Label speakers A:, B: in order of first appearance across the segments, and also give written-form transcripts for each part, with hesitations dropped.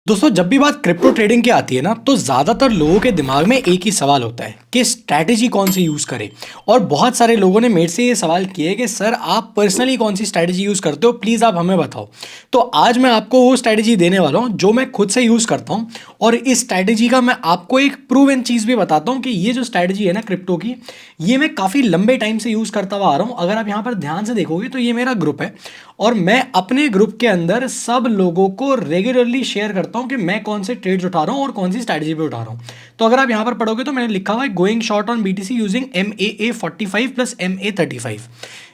A: दोस्तों जब भी बात क्रिप्टो ट्रेडिंग की आती है ना तो ज़्यादातर लोगों के दिमाग में एक ही सवाल होता है कि स्ट्रैटेजी कौन सी यूज़ करें। और बहुत सारे लोगों ने मेरे से ये सवाल किए कि सर आप पर्सनली कौन सी स्ट्रैटेजी यूज़ करते हो, प्लीज़ आप हमें बताओ। तो आज मैं आपको वो स्ट्रैटेजी देने वाला हूँ जो मैं खुद से यूज़ करता हूँ। और इस स्ट्रैटेजी का मैं आपको एक प्रूवन चीज़ भी बताता हूँ कि ये जो स्ट्रैटेजी है ना क्रिप्टो की, ये मैं काफ़ी लंबे टाइम से यूज़ करता हुआ आ रहा हूँ। अगर आप यहाँ पर ध्यान से देखोगे तो ये मेरा ग्रुप है और मैं अपने ग्रुप के अंदर सब लोगों को रेगुलरली शेयर करता हूं कि मैं कौन से ट्रेड्स उठा रहा हूं और कौन सी स्ट्रैटेजी पे उठा रहा हूं। तो अगर आप यहां पर पढ़ोगे तो मैंने लिखा हुआ है going short on BTC using MAA45 plus MA35।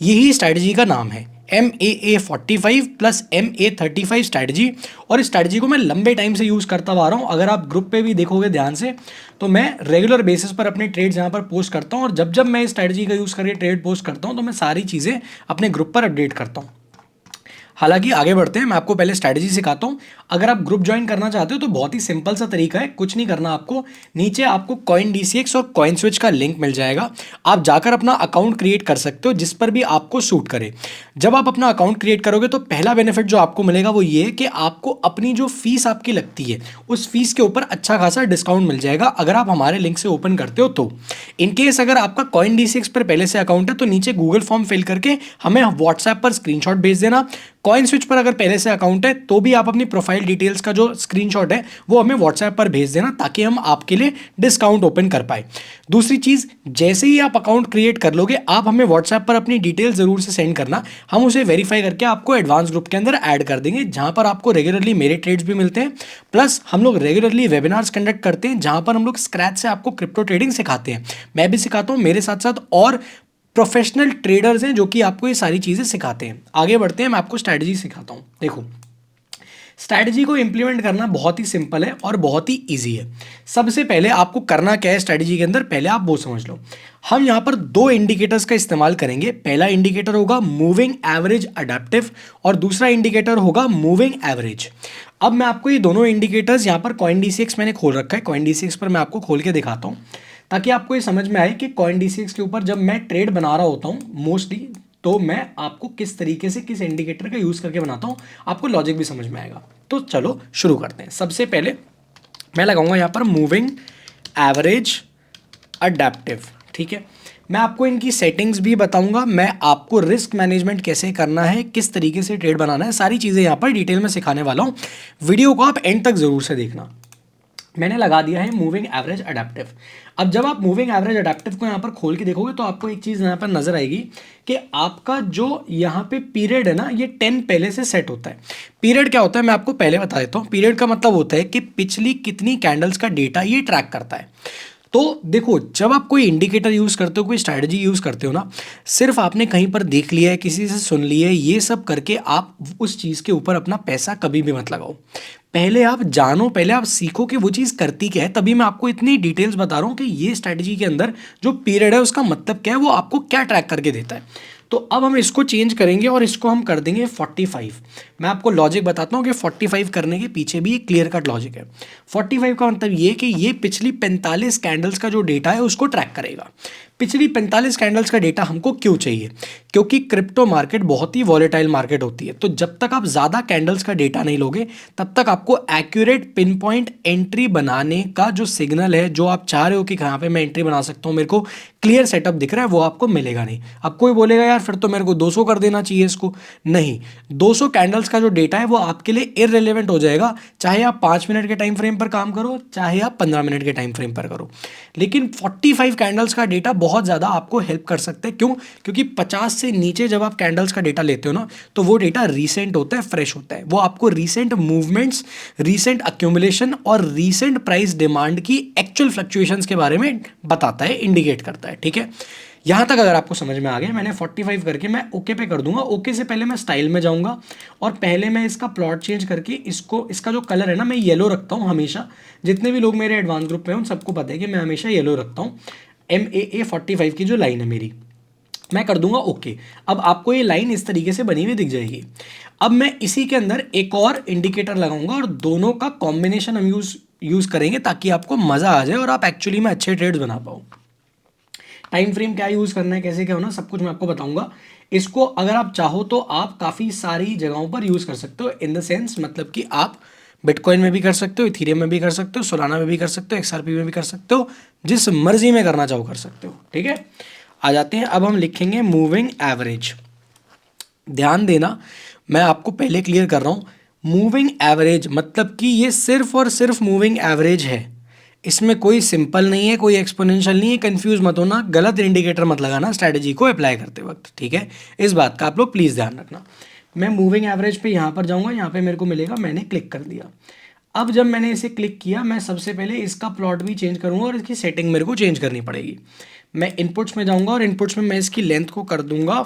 A: यही स्ट्रैटेजी का नाम है, MAA45 प्लस MA35 स्ट्रैटेजी। और इस स्ट्रैटेजी को मैं लंबे टाइम से यूज़ करता आ रहा हूँ। अगर आप ग्रुप पे भी देखोगे ध्यान से तो मैं रेगुलर बेसिस पर अपने ट्रेड्स यहाँ पर पोस्ट करता हूँ। और जब जब मैं इस स्ट्रैटेजी का यूज़ करके ट्रेड पोस्ट करता हूँ तो मैं सारी चीज़ें अपने ग्रुप पर अपडेट करता हूँ। हालांकि आगे बढ़ते हैं, मैं आपको पहले स्ट्रैटेजी सिखाता हूं। अगर आप ग्रुप ज्वाइन करना चाहते हो तो बहुत ही सिंपल सा तरीका है, कुछ नहीं करना आपको। नीचे आपको कॉइन DCX और कॉइन स्विच का लिंक मिल जाएगा। आप जाकर अपना अकाउंट क्रिएट कर सकते हो जिस पर भी आपको सूट करे। जब आप अपना अकाउंट क्रिएट करोगे तो पहला बेनिफिट जो आपको मिलेगा वो ये है कि आपको अपनी जो फीस आपकी लगती है उस फीस के ऊपर अच्छा खासा डिस्काउंट मिल जाएगा अगर आप हमारे लिंक से ओपन करते हो तो। इनकेस अगर आपका कॉइन DCX पर पहले से अकाउंट है तो नीचे गूगल फॉर्म फिल करके हमें व्हाट्सएप पर स्क्रीनशॉट भेज देना। कॉइन स्विच पर अगर पहले से अकाउंट है तो भी आप अपनी प्रोफाइल डिटेल्स का जो स्क्रीनशॉट है वो हमें व्हाट्सएप पर भेज देना ताकि हम आपके लिए डिस्काउंट ओपन कर पाए। दूसरी चीज़, जैसे ही आप अकाउंट क्रिएट कर लोगे आप हमें व्हाट्सएप पर अपनी डिटेल्स ज़रूर से सेंड करना। हम उसे वेरीफाई करके आपको एडवांस ग्रुप के अंदर ऐड कर देंगे जहां पर आपको रेगुलरली मेरे ट्रेड्स भी मिलते हैं। प्लस हम लोग रेगुलरली वेबिनार्स कंडक्ट करते हैं जहां पर हम लोग स्क्रैच से आपको क्रिप्टो ट्रेडिंग सिखाते हैं। मैं भी सिखाता हूँ, मेरे साथ साथ और प्रोफेशनल ट्रेडर्स हैं जो कि आपको ये सारी चीज़ें सिखाते हैं। आगे बढ़ते हैं, मैं आपको स्ट्रैटेजी सिखाता हूँ। देखो, स्ट्रैटेजी को इंप्लीमेंट करना बहुत ही सिंपल है और बहुत ही इजी है। सबसे पहले आपको करना क्या है स्ट्रैटेजी के अंदर, पहले आप वो समझ लो। हम यहाँ पर दो इंडिकेटर्स का इस्तेमाल करेंगे। पहला इंडिकेटर होगा मूविंग एवरेज अडेप्टिव और दूसरा इंडिकेटर होगा मूविंग एवरेज। अब मैं आपको ये दोनों इंडिकेटर्स यहाँ पर कॉइन DCX मैंने खोल रखा है, कॉइन DCX पर मैं आपको खोल के दिखाता हूँ ताकि आपको ये समझ में आए कि कॉइन DCX के ऊपर जब मैं ट्रेड बना रहा होता हूँ मोस्टली तो मैं आपको किस तरीके से किस इंडिकेटर का यूज़ करके बनाता हूँ, आपको लॉजिक भी समझ में आएगा। तो चलो शुरू करते हैं। सबसे पहले मैं लगाऊंगा यहाँ पर मूविंग एवरेज अडेप्टिव, ठीक है। मैं आपको इनकी सेटिंग्स भी बताऊंगा, मैं आपको रिस्क मैनेजमेंट कैसे करना है, किस तरीके से ट्रेड बनाना है, सारी चीज़ें यहाँ पर डिटेल में सिखाने वाला हूँ। वीडियो को आप एंड तक ज़रूर से देखना। मैंने लगा दिया है मूविंग एवरेज अडेप्टिव। अब जब आप मूविंग एवरेज अडेप्टिव को यहाँ पर खोल के देखोगे तो आपको एक चीज़ यहाँ पर नजर आएगी कि आपका जो यहाँ पे पीरियड है ना ये 10 पहले से सेट होता है। पीरियड क्या होता है मैं आपको पहले बता देता हूँ। पीरियड का मतलब होता है कि पिछली कितनी कैंडल्स का डेटा ये ट्रैक करता है। तो देखो, जब आप कोई इंडिकेटर यूज़ करते हो, कोई स्ट्रैटेजी यूज़ करते हो ना, सिर्फ आपने कहीं पर देख लिया है, किसी से सुन लिया है, ये सब करके आप उस चीज़ के ऊपर अपना पैसा कभी भी मत लगाओ। पहले आप जानो, पहले आप सीखो कि वो चीज़ करती क्या है, तभी मैं आपको इतनी डिटेल्स बता रहा हूँ कि ये स्ट्रैटेजी के अंदर जो पीरियड है उसका मतलब क्या है, वो आपको क्या ट्रैक करके देता है। तो अब हम इसको चेंज करेंगे और इसको हम कर देंगे 45। मैं आपको लॉजिक बताता हूँ कि 45 करने के पीछे भी एक क्लियर कट लॉजिक है। 45 का मतलब ये कि ये पिछली 45 कैंडल्स का जो डेटा है उसको ट्रैक करेगा। पिछली 45 कैंडल्स का डेटा हमको क्यों चाहिए? क्योंकि क्रिप्टो मार्केट बहुत ही वॉलेटाइल मार्केट होती है। तो जब तक आप ज़्यादा कैंडल्स का डेटा नहीं लोगे तब तक आपको एक्यूरेट पिन पॉइंट एंट्री बनाने का जो सिग्नल है, जो आप चाह रहे हो कि कहाँ पे मैं एंट्री बना सकता हूँ, मेरे को क्लियर सेटअप दिख रहा है, वो आपको मिलेगा नहीं। अब कोई बोलेगा यार फिर तो मेरे को 200 कर देना चाहिए इसको। नहीं, 200 कैंडल्स का जो डेटा है वो आपके लिए इररिलेवेंट हो जाएगा, चाहे आप 5 मिनट के टाइम फ्रेम पर काम करो, चाहे आप 15 मिनट के टाइम फ्रेम पर करो। लेकिन 45 कैंडल्स का डेटा बहुत ज़्यादा आपको हेल्प कर सकते हैं। क्यों? क्योंकि 50 से नीचे जब आप कैंडल्स का डेटा लेते हो ना तो वो डेटा रीसेंट होता है, फ्रेश होता है। वो आपको रीसेंट मूवमेंट्स, रीसेंट अक्यूमुलेशन और रीसेंट प्राइस डिमांड की एक्चुअल फ्लक्चुएशंस के बारे में बताता है, इंडिकेट करता है, ठीक है। यहाँ तक अगर आपको समझ में आ गया, मैंने 45 करके मैं ओके पे कर दूंगा। ओके से पहले मैं स्टाइल में जाऊंगा और पहले मैं इसका प्लॉट चेंज करके इसको, इसका जो कलर है ना मैं येलो रखता हूँ हमेशा। जितने भी लोग मेरे एडवांस ग्रुप में हैं उन सबको पता है कि मैं हमेशा येलो रखता हूँ। MAA45 की जो लाइन है मेरी, मैं कर दूंगा ओके। अब आपको ये लाइन इस तरीके से बनी हुई दिख जाएगी। अब मैं इसी के अंदर एक और इंडिकेटर लगाऊंगा और दोनों का कॉम्बिनेशन हम यूज़ करेंगे ताकि आपको मज़ा आ जाए और आप एक्चुअली में अच्छे ट्रेड्स बना पाओ। टाइम फ्रेम क्या यूज़ करना है, कैसे क्या होना, सब कुछ मैं आपको बताऊंगा। इसको अगर आप चाहो तो आप काफ़ी सारी जगहों पर यूज़ कर सकते हो, इन द सेंस मतलब कि आप बिटकॉइन में भी कर सकते हो, इथीरियम में भी कर सकते हो, सोलाना में भी कर सकते हो, एक्सआरपी में भी कर सकते हो, जिस मर्जी में करना चाहो कर सकते हो। ठीक है, आ जाते हैं, अब हम लिखेंगे मूविंग एवरेज। ध्यान देना, मैं आपको पहले क्लियर कर रहा हूँ, मूविंग एवरेज मतलब कि ये सिर्फ और सिर्फ मूविंग एवरेज है, इसमें कोई सिंपल नहीं है, कोई एक्सपोनेंशियल नहीं है। कंफ्यूज मत होना, गलत इंडिकेटर मत लगाना स्ट्रैटेजी को अप्लाई करते वक्त। ठीक है, इस बात का आप लोग प्लीज़ ध्यान रखना। मैं मूविंग एवरेज पे यहाँ पर जाऊँगा, यहाँ पे मेरे को मिलेगा, मैंने क्लिक कर दिया। अब जब मैंने इसे क्लिक किया, मैं सबसे पहले इसका प्लॉट भी चेंज करूँगा और इसकी सेटिंग मेरे को चेंज करनी पड़ेगी। मैं इनपुट्स में जाऊँगा और इनपुट्स में मैं इसकी लेंथ को कर दूंगा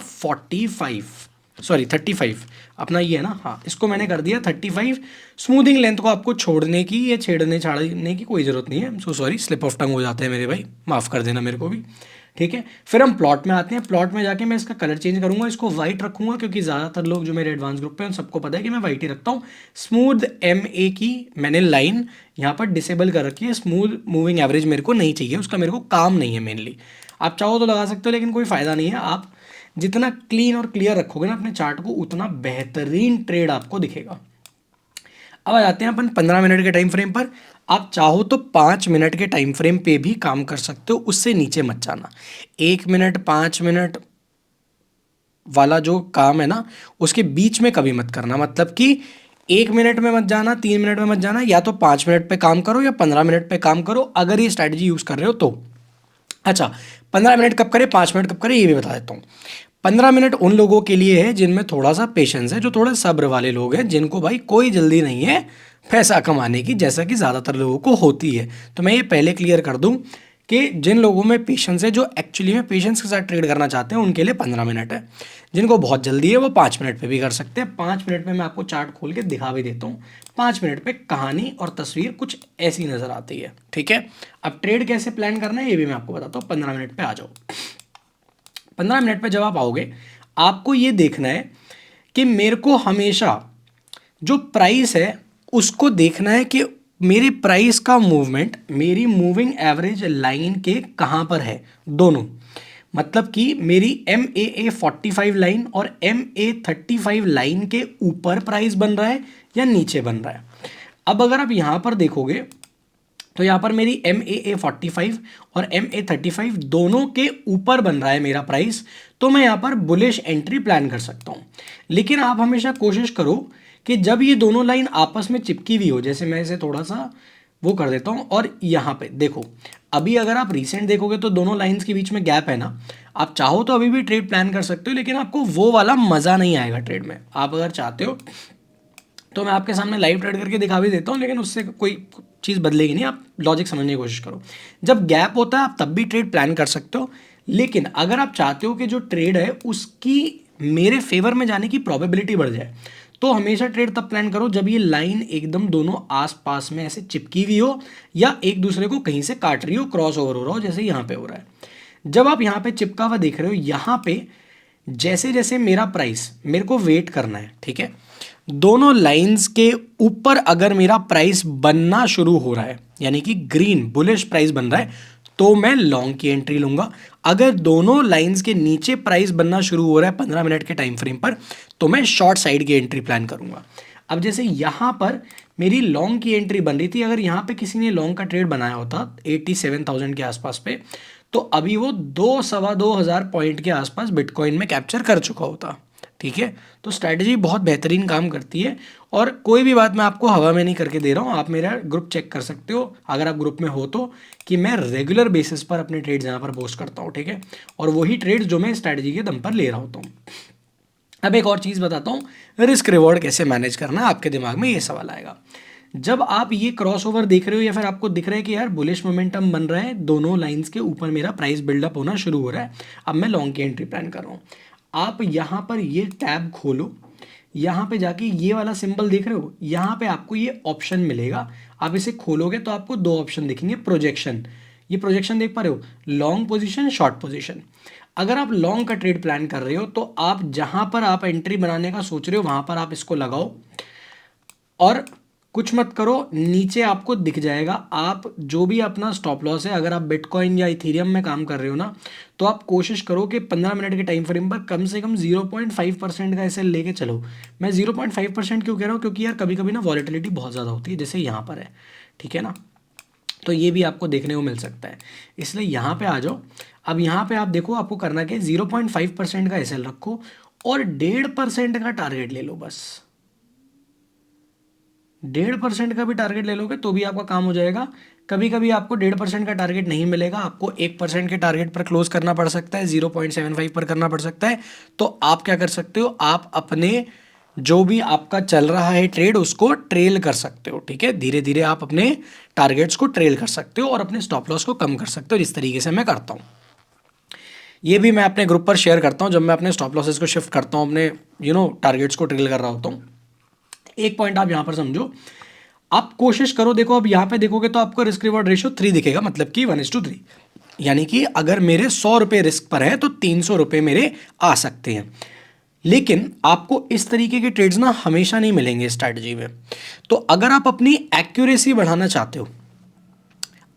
A: 35, अपना ये है ना, हाँ, इसको मैंने कर दिया 35। स्मूथिंग लेंथ को आपको छोड़ने की या छेड़ने छाड़ने की कोई ज़रूरत नहीं है। So sorry, slip of tongue हो जाते हैं मेरे भाई, माफ़ कर देना मेरे को भी। ठीक है, फिर हम प्लॉट में आते हैं। प्लॉट में जाके मैं इसका कलर चेंज करूंगा, इसको वाइट रखूंगा, क्योंकि ज़्यादातर लोग जो मेरे एडवांस ग्रुप पे हैं उन सबको पता है कि मैं वाइट ही रखता हूँ। स्मूथ MA की मैंने लाइन यहाँ पर डिसेबल कर रखी है, स्मूथ मूविंग एवरेज मेरे को नहीं चाहिए, उसका मेरे को काम नहीं है मेनली। आप चाहो तो लगा सकते हो, लेकिन कोई फ़ायदा नहीं है। आप जितना क्लीन और क्लियर रखोगे ना अपने चार्ट को, उतना बेहतरीन ट्रेड आपको दिखेगा। अब आ जाते हैं अपन 15 मिनट के टाइम फ्रेम पर। आप चाहो तो 5 मिनट के टाइम फ्रेम पे भी काम कर सकते हो, उससे नीचे मत जाना। 1 मिनट 5 मिनट वाला जो काम है ना, उसके बीच में कभी मत करना। मतलब कि 1 मिनट में मत जाना, 3 मिनट में मत जाना, या तो 5 मिनट पे काम करो या 15 मिनट पे काम करो, अगर ये स्ट्रैटेजी यूज़ कर रहे हो तो। अच्छा, 15 मिनट कब करें, 5 मिनट कब करें, ये भी बता देता हूँ। 15 मिनट उन लोगों के लिए है जिनमें थोड़ा सा पेशेंस है, जो थोड़े सब्र वाले लोग हैं, जिनको भाई कोई जल्दी नहीं है पैसा कमाने की, जैसा कि ज़्यादातर लोगों को होती है। तो मैं ये पहले क्लियर कर दूं कि जिन लोगों में पेशेंस है, जो एक्चुअली में पेशेंस के साथ ट्रेड करना चाहते हैं, उनके लिए 15 मिनट है। जिनको बहुत जल्दी है वो 5 मिनट पे भी कर सकते हैं। 5 मिनट में मैं आपको चार्ट खोल के दिखा भी देता हूँ। 5 मिनट पे कहानी और तस्वीर कुछ ऐसी नज़र आती है। ठीक है, अब ट्रेड कैसे प्लान करना है ये भी मैं आपको बताता हूँ। 15 मिनट पे आ जाओ। 15 मिनट पे जब आप आओगे, आपको ये देखना है कि मेरे को हमेशा जो प्राइस है उसको देखना है कि मेरे प्राइस का मूवमेंट मेरी मूविंग एवरेज लाइन के कहाँ पर है, दोनों। मतलब कि मेरी MAA45 लाइन और MA35 लाइन के ऊपर प्राइस बन रहा है या नीचे बन रहा है। अब अगर आप यहाँ पर देखोगे तो यहाँ पर मेरी MAA45 और MA35 दोनों के ऊपर बन रहा है मेरा प्राइस, तो मैं यहाँ पर बुलिश एंट्री प्लान कर सकता हूँ। लेकिन आप हमेशा कोशिश करो कि जब ये दोनों लाइन आपस में चिपकी हुई हो, जैसे मैं इसे थोड़ा सा वो कर देता हूँ, और यहाँ पे देखो, अभी अगर आप रिसेंट देखोगे तो दोनों लाइंस के बीच में गैप है ना। आप चाहो तो अभी भी ट्रेड प्लान कर सकते हो, लेकिन आपको वो वाला मज़ा नहीं आएगा ट्रेड में। आप अगर चाहते हो तो मैं आपके सामने लाइव ट्रेड करके दिखा भी देता हूँ, लेकिन उससे कोई चीज़ बदलेगी नहीं। आप लॉजिक समझने की कोशिश करो। जब गैप होता है आप तब भी ट्रेड प्लान कर सकते हो, लेकिन अगर आप चाहते हो कि जो ट्रेड है उसकी मेरे फेवर में जाने की प्रोबेबिलिटी बढ़ जाए, तो हमेशा ट्रेड तब प्लान करो जब ये लाइन एकदम दोनों आसपास में ऐसे चिपकी हुई हो या एक दूसरे को कहीं से काट रही हो, क्रॉस ओवर हो रहा हो, जैसे यहाँ पे हो रहा है। जब आप यहाँ पे चिपका हुआ देख रहे हो, यहाँ पे जैसे जैसे मेरा प्राइस, मेरे को वेट करना है, ठीक है, दोनों लाइंस के ऊपर अगर मेरा प्राइस बनना शुरू हो रहा है, यानी कि ग्रीन बुलिश प्राइस बन रहा है, तो मैं लॉन्ग की एंट्री लूंगा। अगर दोनों लाइंस के नीचे प्राइस बनना शुरू हो रहा है 15 मिनट के टाइम फ्रेम पर, तो मैं शॉर्ट साइड की एंट्री प्लान करूंगा। अब जैसे यहाँ पर मेरी लॉन्ग की एंट्री बन रही थी, अगर यहाँ पे किसी ने लॉन्ग का ट्रेड बनाया होता 87,000 के आसपास पे, तो अभी वो 2-2,500 पॉइंट के आसपास बिटकॉइन में कैप्चर कर चुका होता। ठीक है, तो स्ट्रैटेजी बहुत बेहतरीन काम करती है, और कोई भी बात मैं आपको हवा में नहीं करके दे रहा हूँ। आप मेरा ग्रुप चेक कर सकते हो अगर आप ग्रुप में हो तो, कि मैं रेगुलर बेसिस पर अपने ट्रेड्स यहाँ पर पोस्ट करता हूँ। ठीक है, और वही ट्रेड्स जो मैं स्ट्रैटेजी के दम पर ले रहा होता हूँ। अब एक और चीज़ बताता हूँ, रिस्क रिवॉर्ड कैसे मैनेज करना है। आपके दिमाग में ये सवाल आएगा जब आप ये क्रॉस ओवर देख रहे हो, या फिर आपको दिख रहा है कि यार बुलिश मोमेंटम बन रहा है, दोनों लाइंस के ऊपर मेरा प्राइस बिल्डअप होना शुरू हो रहा है, अब मैं लॉन्ग की एंट्री प्लान कर रहा हूँ। आप यहाँ पर ये टैब खोलो, यहाँ पे जाके ये वाला सिंबल देख रहे हो, यहाँ पे आपको ये ऑप्शन मिलेगा। आप इसे खोलोगे तो आपको दो ऑप्शन दिखेंगे। प्रोजेक्शन, ये प्रोजेक्शन देख पा रहे हो, लॉन्ग पोजीशन, शॉर्ट पोजीशन। अगर आप लॉन्ग का ट्रेड प्लान कर रहे हो तो आप जहाँ पर आप एंट्री बनाने का सोच रहे हो वहाँ पर आप इसको लगाओ, और कुछ मत करो, नीचे आपको दिख जाएगा। आप जो भी अपना स्टॉप लॉस है, अगर आप बिटकॉइन या इथेरियम में काम कर रहे हो ना, तो आप कोशिश करो कि 15 मिनट के टाइम फ्रेम पर कम से कम 0.5% का ऐसे लेके चलो। मैं 0.5% क्यों कह रहा हूँ, क्योंकि यार कभी कभी ना वॉलेटिलिटी बहुत ज़्यादा होती है, जैसे यहाँ पर है, ठीक है ना। तो ये भी आपको देखने को मिल सकता है, इसलिए यहाँ पे आ जाओ। अब यहाँ पे आप देखो आपको करना क्या है, 0.5% का एसएल रखो और 1.5% का टारगेट ले लो बस। 1.5% का भी टारगेट ले लोगे तो भी आपका काम हो जाएगा। कभी कभी आपको 1.5% का टारगेट नहीं मिलेगा, आपको 1% के टारगेट पर क्लोज करना पड़ सकता है, 0.75 पर करना पड़ सकता है। तो आप क्या कर सकते हो, आप अपने जो भी आपका चल रहा है ट्रेड उसको ट्रेल कर सकते हो, ठीक है। धीरे धीरे आप अपने टारगेट्स को ट्रेल कर सकते हो और अपने स्टॉप लॉस को कम कर सकते हो, जिस तरीके से मैं करता हूँ। ये भी मैं अपने ग्रुप पर शेयर करता हूँ, जब मैं अपने स्टॉप लॉसेस को शिफ्ट करता हूँ, अपने टारगेट्स को ट्रेल कर रहा होता हूँ। एक पॉइंट आप यहाँ पर समझो, आप कोशिश करो, देखो अब यहाँ पे देखोगे तो आपको रिस्क रिवॉर्ड रेशियो 3 दिखेगा, मतलब कि 1:3। यानी कि अगर मेरे 100 रुपये रिस्क पर है तो 300 रुपये मेरे आ सकते हैं। लेकिन आपको इस तरीके के ट्रेड्स ना हमेशा नहीं मिलेंगे स्ट्रैटेजी में। तो अगर आप अपनी एक्यूरेसी बढ़ाना चाहते हो,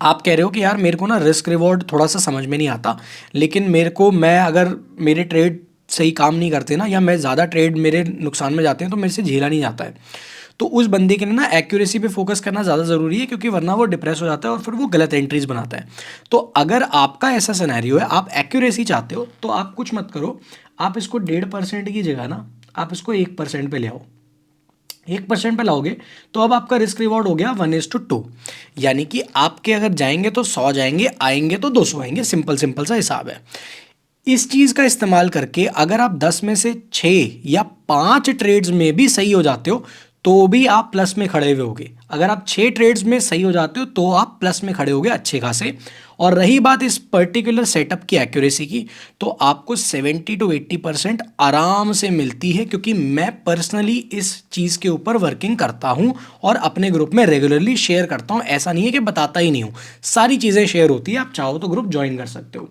A: आप कह रहे हो कि यार मेरे को ना रिस्क रिवॉर्ड थोड़ा सा समझ में नहीं आता, लेकिन मैं अगर मेरे ट्रेड सही काम नहीं करते ना, या मैं ज़्यादा ट्रेड मेरे नुकसान में जाते हैं तो मेरे से झेला नहीं जाता है, तो उस बंदे के लिए ना एक्यूरेसी पे फोकस करना ज़्यादा ज़रूरी है, क्योंकि वरना वो डिप्रेस हो जाता है और फिर वो गलत एंट्रीज बनाता है। तो अगर आपका ऐसा सिनेरियो है, आप एक्यूरेसी चाहते हो, तो आप कुछ मत करो, आप इसको 1.5% की जगह ना आप इसको 1% पे ले आओ। 1% पे लाओगे तो अब आपका रिस्क रिवॉर्ड हो गया 1:2। यानी कि आपके अगर जाएंगे तो 100 जाएंगे, आएंगे तो 200 आएंगे। सिंपल सिंपल सा हिसाब है। इस चीज़ का इस्तेमाल करके अगर आप 10 में से 6 या 5 ट्रेड्स में भी सही हो जाते हो तो भी आप प्लस में खड़े हुए होगे। अगर आप 6 ट्रेड्स में सही हो जाते हो तो आप प्लस में खड़े होगे अच्छे खासे। और रही बात इस पर्टिकुलर सेटअप की एक्यूरेसी की, तो आपको 70 to 80% आराम से मिलती है, क्योंकि मैं पर्सनली इस चीज़ के ऊपर वर्किंग करता हूँ और अपने ग्रुप में रेगुलरली शेयर करता हूँ। ऐसा नहीं है कि बताता ही नहीं हूँ, सारी चीज़ें शेयर होती है। आप चाहो तो ग्रुप ज्वाइन कर सकते हो।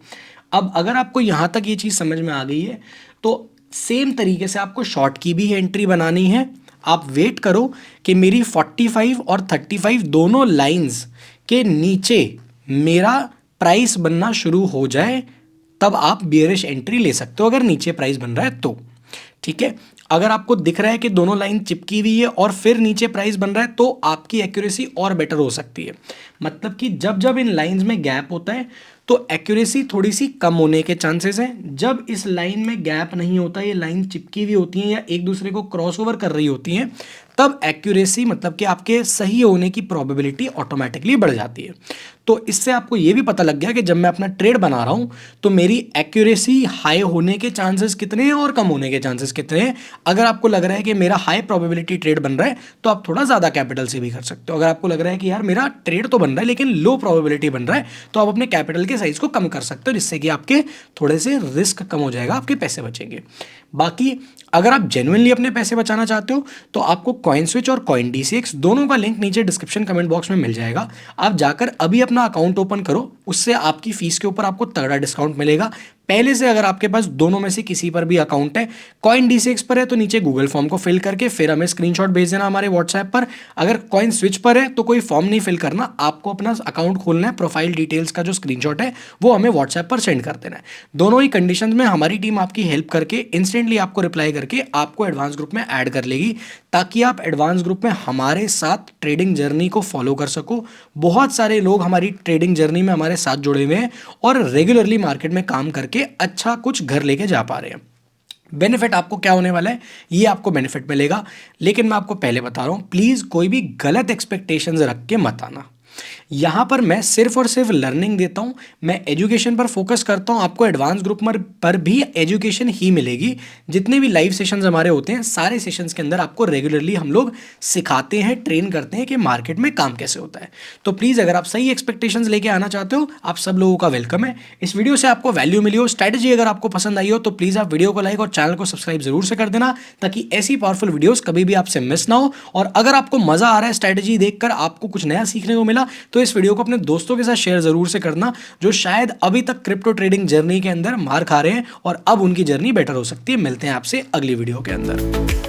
A: अब अगर आपको यहाँ तक ये चीज़ समझ में आ गई है, तो सेम तरीके से आपको शॉर्ट की भी एंट्री बनानी है। आप वेट करो कि मेरी 45 और 35 दोनों लाइंस के नीचे मेरा प्राइस बनना शुरू हो जाए, तब आप बियरिश एंट्री ले सकते हो, अगर नीचे प्राइस बन रहा है तो, ठीक है। अगर आपको दिख रहा है कि दोनों लाइन चिपकी हुई है और फिर नीचे प्राइस बन रहा है, तो आपकी एक्यूरेसी और बेटर हो सकती है। मतलब कि जब जब इन लाइंस में गैप होता है तो एक्यूरेसी थोड़ी सी कम होने के चांसेस हैं। जब इस लाइन में गैप नहीं होता, ये लाइन चिपकी हुई होती हैं या एक दूसरे को क्रॉस ओवर कर रही होती हैं, तब एक्यूरेसी मतलब कि आपके सही होने की प्रोबेबिलिटी ऑटोमेटिकली बढ़ जाती है। तो इससे आपको ये भी पता लग गया कि जब मैं अपना ट्रेड बना रहा हूँ तो मेरी एक्यूरेसी हाई होने के चांसेस कितने हैं और कम होने के चांसेस कितने हैं। अगर आपको लग रहा है कि मेरा हाई प्रोबेबिलिटी ट्रेड बन रहा है तो आप थोड़ा ज़्यादा कैपिटल से भी कर सकते हो। अगर आपको लग रहा है कि यार मेरा ट्रेड तो बन रहा है लेकिन लो प्रोबेबिलिटी बन रहा है, तो आप अपने कैपिटल के साइज को कम कर सकते हो, जिससे कि आपके थोड़े से रिस्क कम हो जाएगा, आपके पैसे बचेंगे। बाकी अगर आप जेन्युइनली अपने पैसे बचाना चाहते हो तो आपको कॉइन स्विच और कॉइन DCX दोनों का लिंक नीचे डिस्क्रिप्शन कमेंट बॉक्स में मिल जाएगा। आप जाकर अभी अपना अकाउंट ओपन करो, उससे आपकी फीस के ऊपर आपको तगड़ा डिस्काउंट मिलेगा। पहले से अगर आपके पास दोनों में से किसी पर भी अकाउंट है, कॉइन DCX पर है तो नीचे गूगल फॉर्म को फिल करके फिर हमें स्क्रीनशॉट भेज देना हमारे व्हाट्सएप पर। अगर कॉइन स्विच पर है तो कोई फॉर्म नहीं फिल करना, आपको अपना अकाउंट खोलना है, प्रोफाइल डिटेल्स का जो स्क्रीनशॉट है वो हमें व्हाट्सएप पर सेंड कर देना है। दोनों ही कंडीशन में हमारी टीम आपकी हेल्प करके इंस्टेंटली आपको रिप्लाई करके आपको एडवांस ग्रुप में ऐड कर लेगी, ताकि आप एडवांस ग्रुप में हमारे साथ ट्रेडिंग जर्नी को फॉलो कर सको। बहुत सारे लोग हमारी ट्रेडिंग जर्नी में हमारे साथ जुड़े हुए हैं और रेगुलरली मार्केट में काम करके अच्छा कुछ घर लेके जा पा रहे हैं। बेनिफिट आपको क्या होने वाला है, ये आपको बेनिफिट मिलेगा, लेकिन मैं आपको पहले बता रहा हूँ, प्लीज़ कोई भी गलत एक्सपेक्टेशंस रख के मत आना। यहाँ पर मैं सिर्फ और सिर्फ लर्निंग देता हूँ, मैं एजुकेशन पर फोकस करता हूँ। आपको एडवांस ग्रुप पर भी एजुकेशन ही मिलेगी। जितने भी लाइव सेशंस हमारे होते हैं, सारे सेशंस के अंदर आपको रेगुलरली हम लोग सिखाते हैं, ट्रेन करते हैं कि मार्केट में काम कैसे होता है। तो प्लीज़ अगर आप सही एक्सपेक्टेशंस लेके आना चाहते हो, आप सब लोगों का वेलकम है। इस वीडियो से आपको वैल्यू मिली हो, स्ट्रैटेजी अगर आपको पसंद आई हो, तो प्लीज़ आप वीडियो को लाइक और चैनल को सब्सक्राइब जरूर से कर देना, ताकि ऐसी पावरफुल वीडियोस कभी भी आपसे मिस ना हो। और अगर आपको मज़ा आ रहा है स्ट्रैटेजी देखकर, आपको कुछ नया सीखने को मिला, तो इस वीडियो को अपने दोस्तों के साथ शेयर जरूर से करना, जो शायद अभी तक क्रिप्टो ट्रेडिंग जर्नी के अंदर मार खा रहे हैं और अब उनकी जर्नी बेटर हो सकती है। मिलते हैं आपसे अगली वीडियो के अंदर।